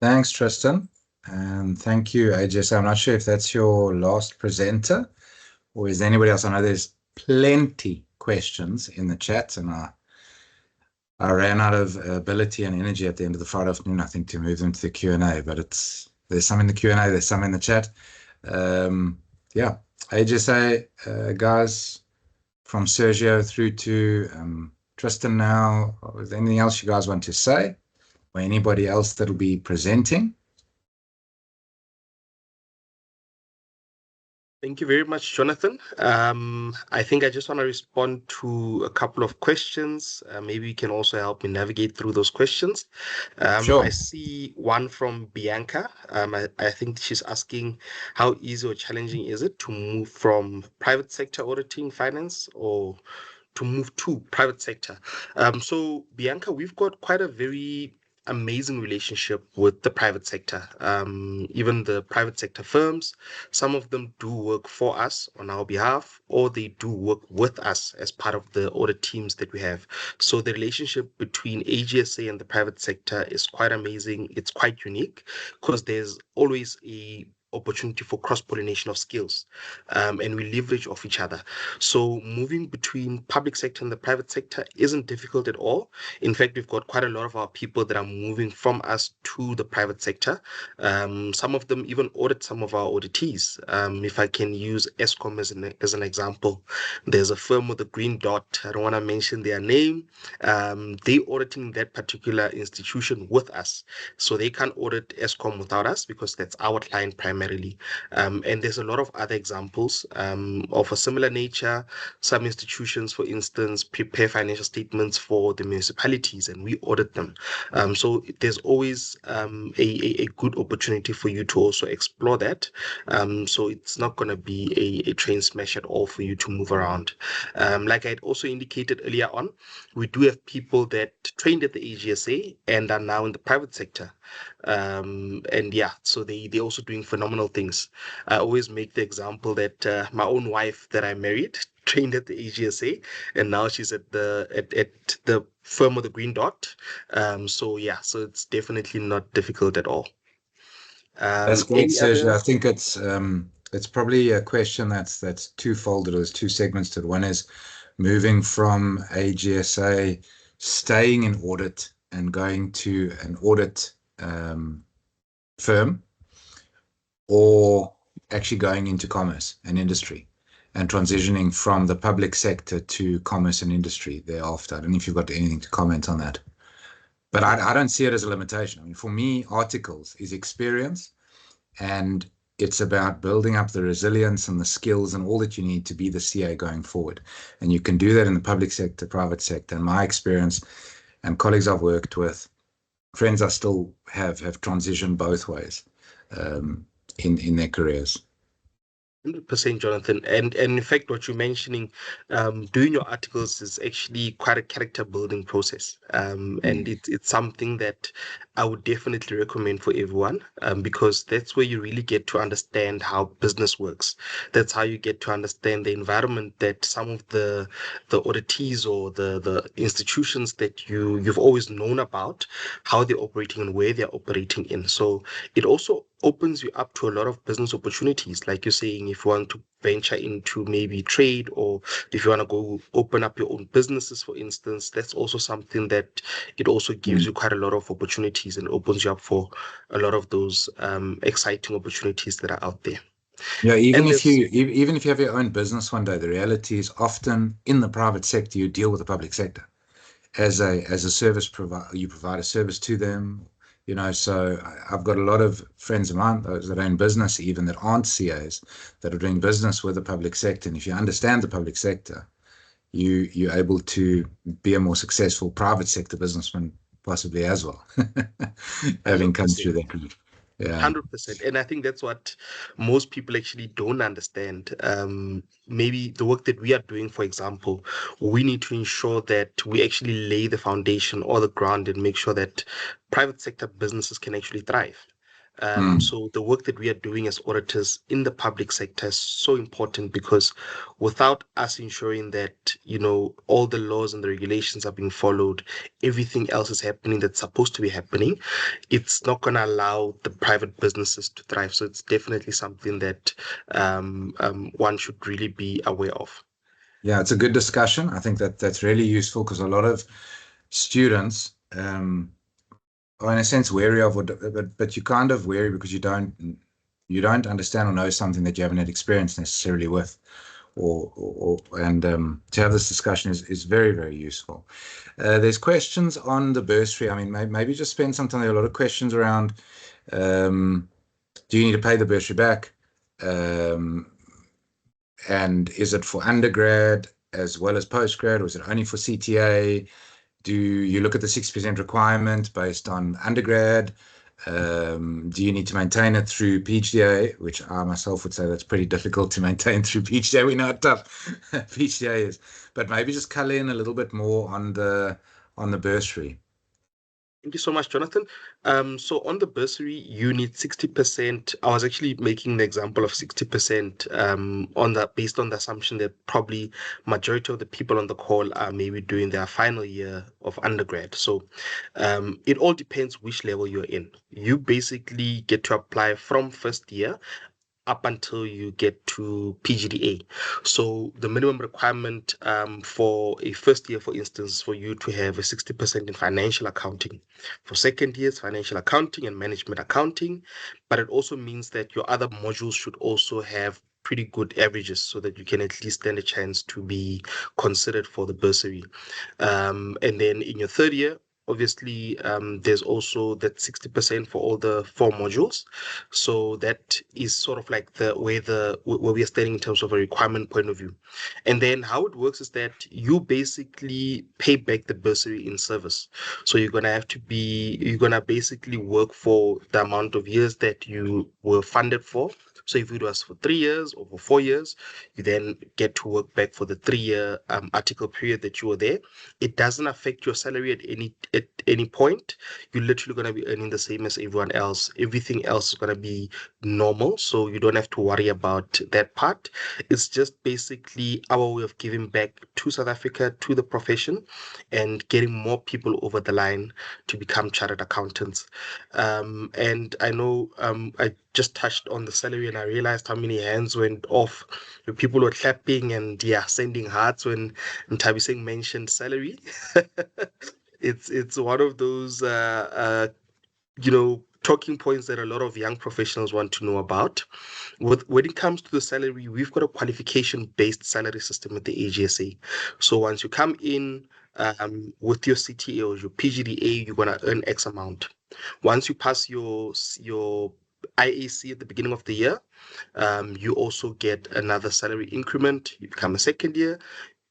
Thanks, Tristan. And thank you, AGSA. I'm not sure if that's your last presenter or is there anybody else? I know there's plenty questions in the chat and I ran out of ability and energy at the end of the Friday afternoon, I think, to move them to the Q&A, but there's some in the Q&A, there's some in the chat. Yeah, AGSA guys, from Sergio through to Tristan now. Is there anything else you guys want to say? Or anybody else that'll be presenting? Thank you very much, Jonathan. I think I just want to respond to a couple of questions. Maybe you can also help me navigate through those questions. Sure. I see one from Bianca. I think she's asking how easy or challenging is it to move from private sector auditing finance or to move to private sector. So Bianca, we've got quite a very amazing relationship with the private sector. Even the private sector firms, some of them do work for us on our behalf, or they do work with us as part of the audit teams that we have. So the relationship between AGSA and the private sector is quite amazing. It's quite unique because there's always a opportunity for cross-pollination of skills, and we leverage off each other. So moving between public sector and the private sector isn't difficult at all. In fact, we've got quite a lot of our people that are moving from us to the private sector. Some of them even audit some of our auditees. If I can use Eskom as an example, there's a firm with a green dot. I don't want to mention their name. They auditing that particular institution with us. So they can't audit Eskom without us because that's our client primarily. And there's a lot of other examples of a similar nature. Some institutions, for instance, prepare financial statements for the municipalities and we audit them. So there's always a good opportunity for you to also explore that. So it's not going to be a train smash at all for you to move around. Like I also indicated earlier on, we do have people that trained at the AGSA and are now in the private sector. And yeah, so they're also doing phenomenal things. I always make the example that my own wife that I married trained at the AGSA, and now she's at the firm of the Green Dot. So yeah, so it's definitely not difficult at all. That's great, Sergio. I think it's probably a question that's twofold. There's two segments to it. One is moving from AGSA, staying in audit and going to an audit firm, or actually going into commerce and industry and transitioning from the public sector to commerce and industry thereafter. I don't know if you've got anything to comment on that. But I don't see it as a limitation. I mean, for me, articles is experience, and it's about building up the resilience and the skills and all that you need to be the CA going forward. And you can do that in the public sector, private sector. And my experience and colleagues I've worked with, friends I still have transitioned both ways in their careers. 100%, Jonathan. And in fact, what you're mentioning, doing your articles is actually quite a character building process. And it's something that I would definitely recommend for everyone, because that's where you really get to understand how business works. That's how you get to understand the environment that some of the auditees or the institutions that you've always known about, how they're operating and where they're operating in. So it also opens you up to a lot of business opportunities. Like you're saying, if you want to venture into maybe trade, or if you want to go open up your own businesses, for instance, that's also something that it also gives you quite a lot of opportunities and opens you up for a lot of those exciting opportunities that are out there. Yeah, even if you have your own business one day, the reality is often in the private sector, you deal with the public sector as a service provider. You provide a service to them. You know, so I've got a lot of friends of mine, those that own business, even that aren't CAs, that are doing business with the public sector. And if you understand the public sector, you're able to be a more successful private sector businessman, possibly as well, having come through that route. Yeah. 100%. And I think that's what most people actually don't understand. Maybe the work that we are doing, for example, we need to ensure that we actually lay the foundation or the ground and make sure that private sector businesses can actually thrive. So the work that we are doing as auditors in the public sector is so important, because without us ensuring that, you know, all the laws and the regulations are being followed, everything else is happening that's supposed to be happening, it's not going to allow the private businesses to thrive. So it's definitely something that one should really be aware of. Yeah, it's a good discussion. I think that's really useful, because a lot of students are in a sense wary of it, but you're kind of wary because you don't understand or know something that you haven't had experience necessarily with, and to have this discussion is very, very useful. There's questions on the bursary. I mean, maybe just spend some time. There are a lot of questions around, do you need to pay the bursary back? And is it for undergrad as well as postgrad, or is it only for CTA? Do you look at the 6% requirement based on undergrad? Do you need to maintain it through PhDA, which I myself would say that's pretty difficult to maintain through PhDA. We know how tough PhDA is, but maybe just color in a little bit more on the bursary. Thank you so much, Jonathan. So on the bursary, you need 60%. I was actually making the example of 60% on that based on the assumption that probably majority of the people on the call are maybe doing their final year of undergrad. So it all depends which level you're in. You basically get to apply from first year up until you get to PGDA. So the minimum requirement for a first year, for instance, for you to have a 60% in financial accounting. For second years, financial accounting and management accounting. But it also means that your other modules should also have pretty good averages so that you can at least stand a chance to be considered for the bursary. And then in your third year, obviously, there's also that 60% for all the 4 modules. So that is sort of like the where we are standing in terms of a requirement point of view. And then how it works is that you basically pay back the bursary in service. So you're gonna basically work for the amount of years that you were funded for. So if it was for 3 years or for 4 years, you then get to work back for the 3-year article period that you were there. It doesn't affect your salary at any point. You're literally going to be earning the same as everyone else. Everything else is going to be normal, so you don't have to worry about that part. It's just basically our way of giving back to South Africa, to the profession, and getting more people over the line to become chartered accountants. And I know I just touched on the salary, and I realized how many hands went off. People were clapping and sending hearts when Ntabiseng mentioned salary. It's one of those talking points that a lot of young professionals want to know about. When it comes to the salary, we've got a qualification-based salary system at the AGSA. So once you come in with your CTA or your PGDA, you're gonna earn X amount. Once you pass your IAC at the beginning of the year, you also get another salary increment. You become a second year,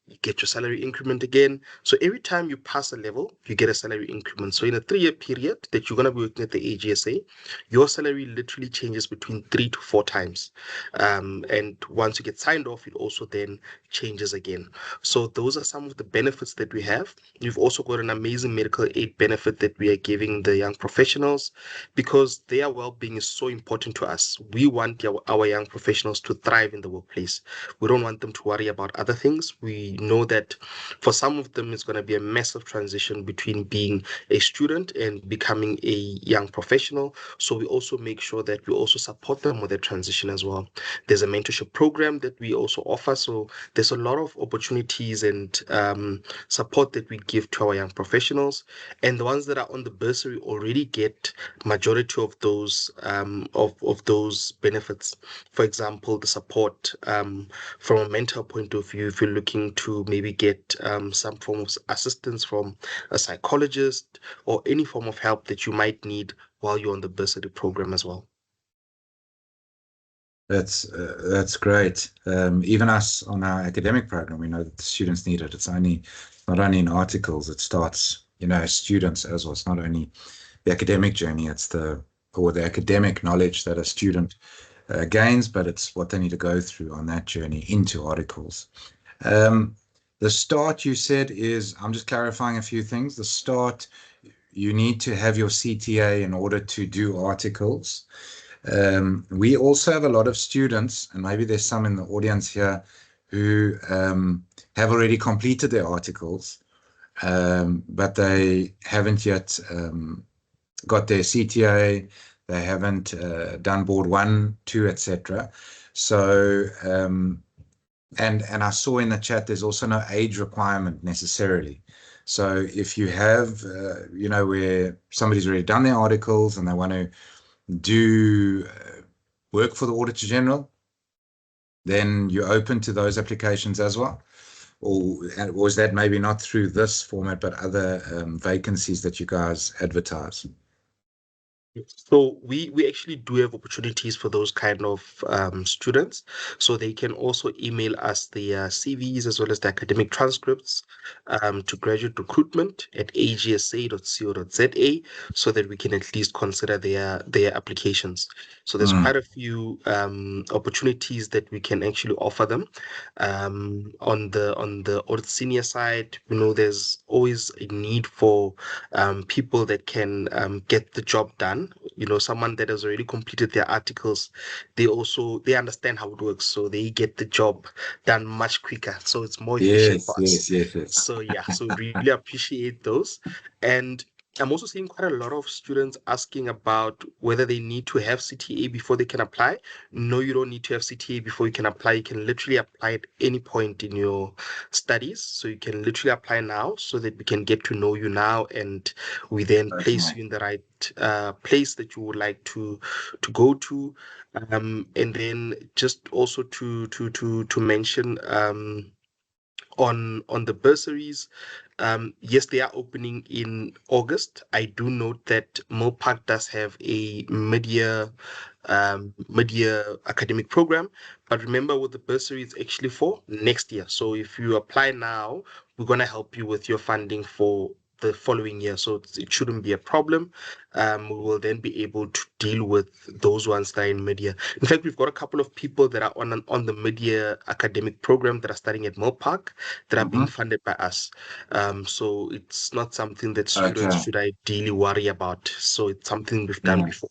you get your salary increment again. So every time you pass a level, you get a salary increment. So in a 3-year period that you're going to be working at the AGSA, your salary literally changes between 3 to 4 times. And once you get signed off, it also then changes again. So those are some of the benefits that we have. You've also got an amazing medical aid benefit that we are giving the young professionals because their well-being is so important to us. We want our young professionals to thrive in the workplace. We don't want them to worry about other things. We know that for some of them, it's going to be a massive transition between being a student and becoming a young professional. So we also make sure that we also support them with their transition as well. There's a mentorship program that we also offer. So there's a lot of opportunities and support that we give to our young professionals. And the ones that are on the bursary already get majority of those those benefits. For example, the support from a mental point of view, if you're looking to maybe get some form of assistance from a psychologist or any form of help that you might need while you're on the bursary program as well. That's great. Even us on our academic program, we know that the students need it. It's not only in articles, it starts, as students as well. It's not only the academic journey, it's the academic knowledge that a student gains, but it's what they need to go through on that journey into articles. The start, you said, is, I'm just clarifying a few things. The start, you need to have your CTA in order to do articles. We also have a lot of students, and maybe there's some in the audience here, who have already completed their articles, but they haven't yet got their CTA. They haven't done board 1, 2, etc. So, and I saw in the chat, there's also no age requirement necessarily. So if you have, where somebody's already done their articles and they want to do work for the Auditor General, then you're open to those applications as well? Or is that maybe not through this format, but other vacancies that you guys advertise? So we actually do have opportunities for those kind of students. So they can also email us their CVs as well as the academic transcripts to graduate recruitment at agsa.co.za so that we can at least consider their applications. So there's quite a few opportunities that we can actually offer them. On the audit senior side, there's always a need for people that can get the job done. Someone that has already completed their articles, they understand how it works, so they get the job done much quicker. So it's more efficient Yes, for us. yes, yes, yes. So yeah, so we really appreciate those. And I'm also seeing quite a lot of students asking about whether they need to have CTA before they can apply. No, you don't need to have CTA before you can apply. You can literally apply at any point in your studies. So you can literally apply now so that we can get to know you now, and we then place Okay. you in the right place that you would like to go to. And then just also to mention on the bursaries. Yes, they are opening in August. I do note that Mopark does have a mid-year academic program, but remember, with the bursary, it's actually for next year. So if you apply now, we're gonna help you with your funding for the following year, so it shouldn't be a problem. We will then be able to deal with those ones that are in mid-year. In fact, we've got a couple of people that are on the mid-year academic program that are studying at Mopark that are being funded by us. So it's not something that students Okay. should ideally worry about. So it's something we've done Yeah. before.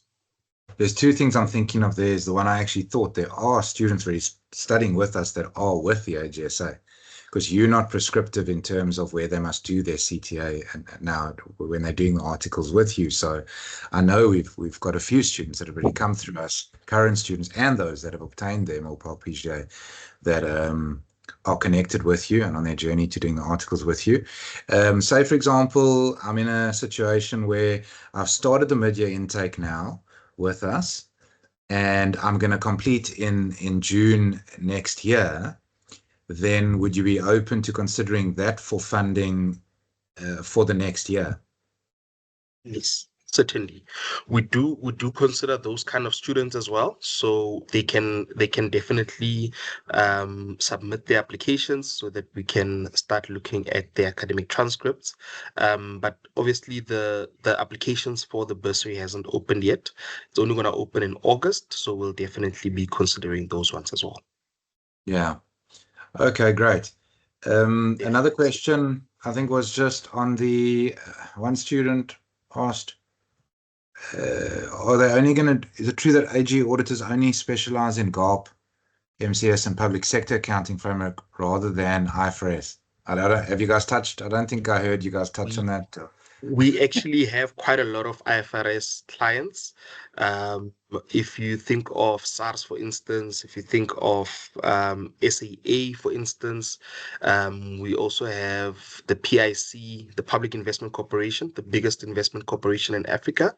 There's two things I'm thinking of. There's the one I actually thought there are students really studying with us that are with the AGSA, because you're not prescriptive in terms of where they must do their CTA and now when they're doing the articles with you. So I know we've got a few students that have already come through us, current students and those that have obtained their Mopark PGA that are connected with you and on their journey to doing the articles with you. Say, for example, I'm in a situation where I've started the mid-year intake now with us, and I'm going to complete in June next year, then would you be open to considering that for funding for the next year? Yes, certainly. We do consider those kind of students as well. So they can definitely submit their applications so that we can start looking at their academic transcripts. But obviously the applications for the bursary hasn't opened yet. It's only going to open in August, so we'll definitely be considering those ones as well. Yeah. Okay, great. Yeah. Another question I think was just on the one student asked, are they only going to, is it true that AG auditors only specialize in GARP, MCS, and public sector accounting framework rather than IFRS? I don't know, have you guys touched? I don't think I heard you guys touch on that. We actually have quite a lot of IFRS clients. If you think of SARS, for instance, if you think of SAA, for instance, we also have the PIC, the Public Investment Corporation, the biggest investment corporation in Africa.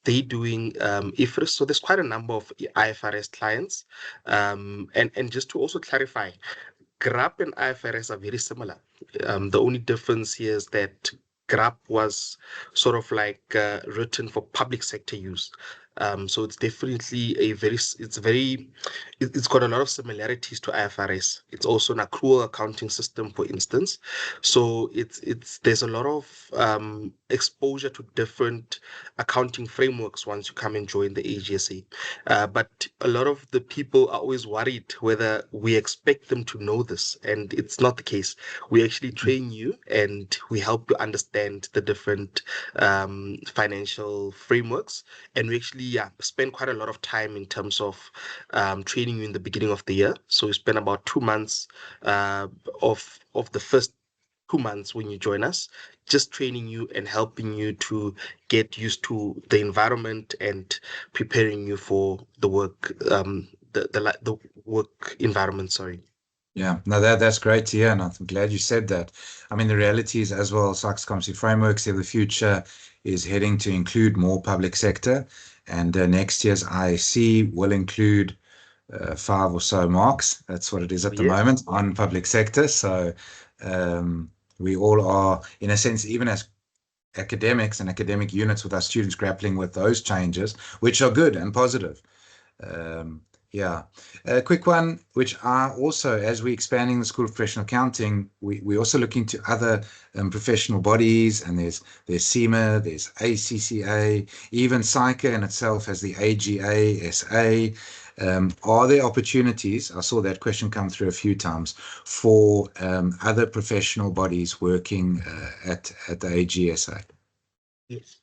They're doing IFRS. So there's quite a number of IFRS clients. And just to also clarify, GRAP and IFRS are very similar. The only difference here is that GRAP was sort of like written for public sector use. So it's definitely it's got a lot of similarities to IFRS. It's also an accrual accounting system, for instance. So there's a lot of exposure to different accounting frameworks once you come and join the AGSA. But a lot of the people are always worried whether we expect them to know this, and it's not the case. We actually train you and we help you understand the different financial frameworks, and we actually spend quite a lot of time in terms of training you in the beginning of the year. So we spend about 2 months of the first 2 months when you join us, just training you and helping you to get used to the environment and preparing you for the work, the work environment. Sorry. Yeah, no, that's great to hear, and I'm glad you said that. I mean, the reality is as well, SACS Competency Frameworks in the future is heading to include more public sector, and next year's IAC will include 5 or so marks. That's what it is at the Yes. moment on public sector. So we all are, in a sense, even as academics and academic units with our students grappling with those changes, which are good and positive. Yeah. A quick one, which are also, as we're expanding the School of Professional Accounting, we're also looking to other professional bodies, and there's CIMA, there's ACCA, even SAICA in itself has the AGSA. Are there opportunities, I saw that question come through a few times, for other professional bodies working at the AGSA? Yes.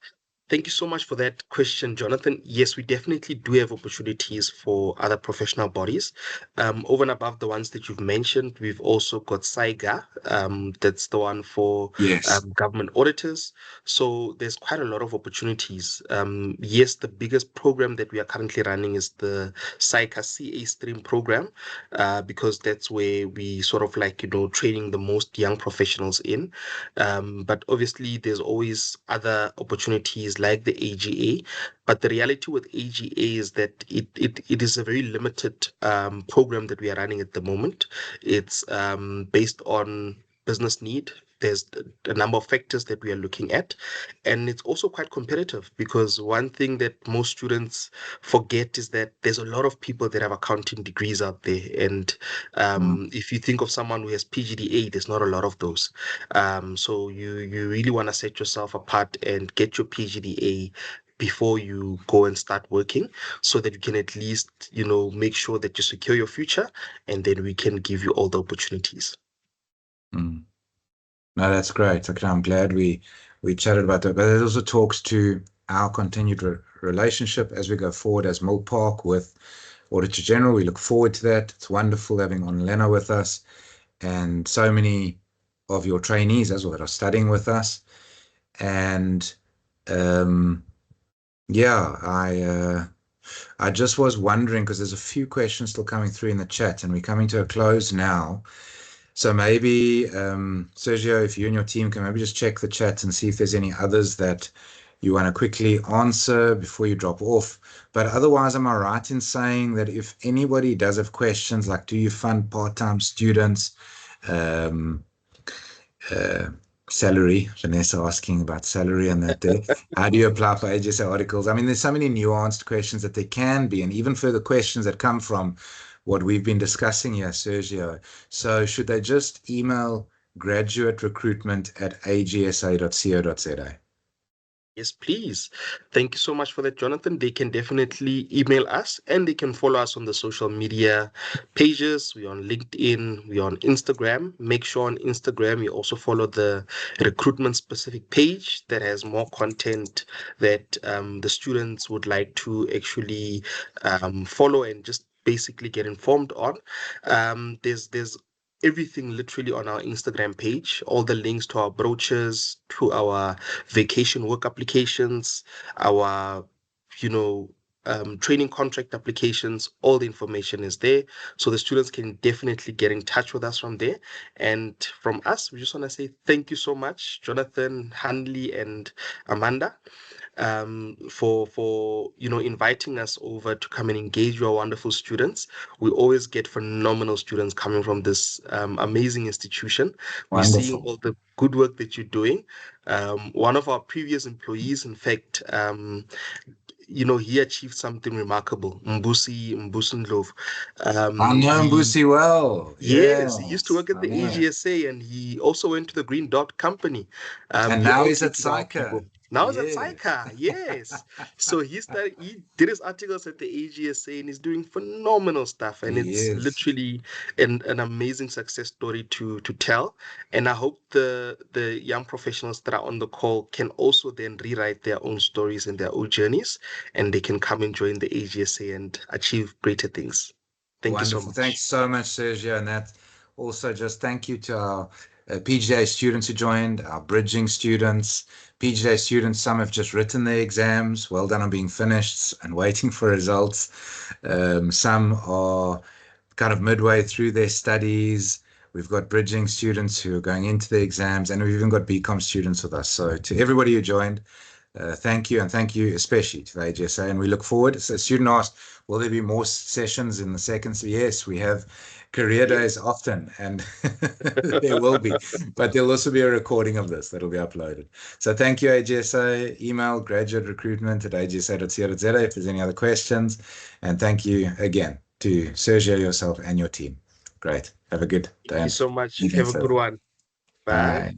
Thank you so much for that question, Jonathan. Yes, we definitely do have opportunities for other professional bodies. Over and above the ones that you've mentioned, we've also got SAIGA, that's the one for Yes. government auditors. So there's quite a lot of opportunities. Yes, the biggest program that we are currently running is the SAICA CA stream program, because that's where we sort of like, training the most young professionals in. But obviously, there's always other opportunities like the AGA. But the reality with AGA is that it is a very limited program that we are running at the moment. It's based on business need. There's a number of factors that we are looking at, and it's also quite competitive, because one thing that most students forget is that there's a lot of people that have accounting degrees out there, and if you think of someone who has PGDA, there's not a lot of those. So you really want to set yourself apart and get your PGDA before you go and start working, so that you can at least, make sure that you secure your future, and then we can give you all the opportunities. No, that's great. Okay, I'm glad we chatted about that. But it also talks to our continued relationship as we go forward as Mill Park with Auditor General. We look forward to that. It's wonderful having Onlena with us, and so many of your trainees as well that are studying with us. And yeah, I just was wondering, because there's a few questions still coming through in the chat, and we're coming to a close now. So maybe, Sergio, if you and your team can maybe just check the chat and see if there's any others that you want to quickly answer before you drop off. But otherwise, am I right in saying that if anybody does have questions, like do you fund part-time students, salary, Vanessa asking about salary and that day. How do you apply for AGSA articles? I mean, there's so many nuanced questions that there can be, and even further questions that come from what we've been discussing here, Sergio. So should they just email graduaterecruitment@agsa.co.za? Yes, please. Thank you so much for that, Jonathan. They can definitely email us, and they can follow us on the social media pages. We're on LinkedIn, we're on Instagram. Make sure on Instagram you also follow the recruitment specific page that has more content that the students would like to actually follow and just basically get informed on. There's everything literally on our Instagram page, all the links to our brochures, to our vacation work applications, our, training contract applications, all the information is there. So the students can definitely get in touch with us from there. And from us, we just want to say thank you so much, Jonathan, Hanley, and Amanda, for inviting us over to come and engage your wonderful students. We always get phenomenal students coming from this amazing institution. We're seeing all the good work that you're doing. One of our previous employees, in fact, he achieved something remarkable. Mbusi Ndlovu. I know Mbusi well. Yes, he used to work Yes, at the I know. AGSA, and he also went to the Green Dot Company. And He now he's at outdated our people. SAICA. Now he's at Yes. SAICA, yes. So he did his articles at the AGSA, and he's doing phenomenal stuff. And it's Yes. literally an amazing success story to tell. And I hope the young professionals that are on the call can also then rewrite their own stories and their own journeys, and they can come and join the AGSA and achieve greater things. Thank you so Wonderful. much. Thanks so much, Sergio. And that also just thank you to our PGA students who joined, our bridging students, PGA students. Some have just written their exams. Well done on being finished and waiting for results. Some are kind of midway through their studies. We've got bridging students who are going into the exams, and we've even got BCom students with us. So to everybody who joined, thank you, and thank you especially to the AGSA. And we look forward. So a student asked, will there be more sessions in the second? So yes, we have career days often, and there will be, but there'll also be a recording of this that'll be uploaded. So thank you, AGSA. Email graduaterecruitment@agsa.co.za if there's any other questions. And thank you again to Sergio, yourself, and your team. Great. Have a good day. Thank you so much. Have a good one. Bye. Bye.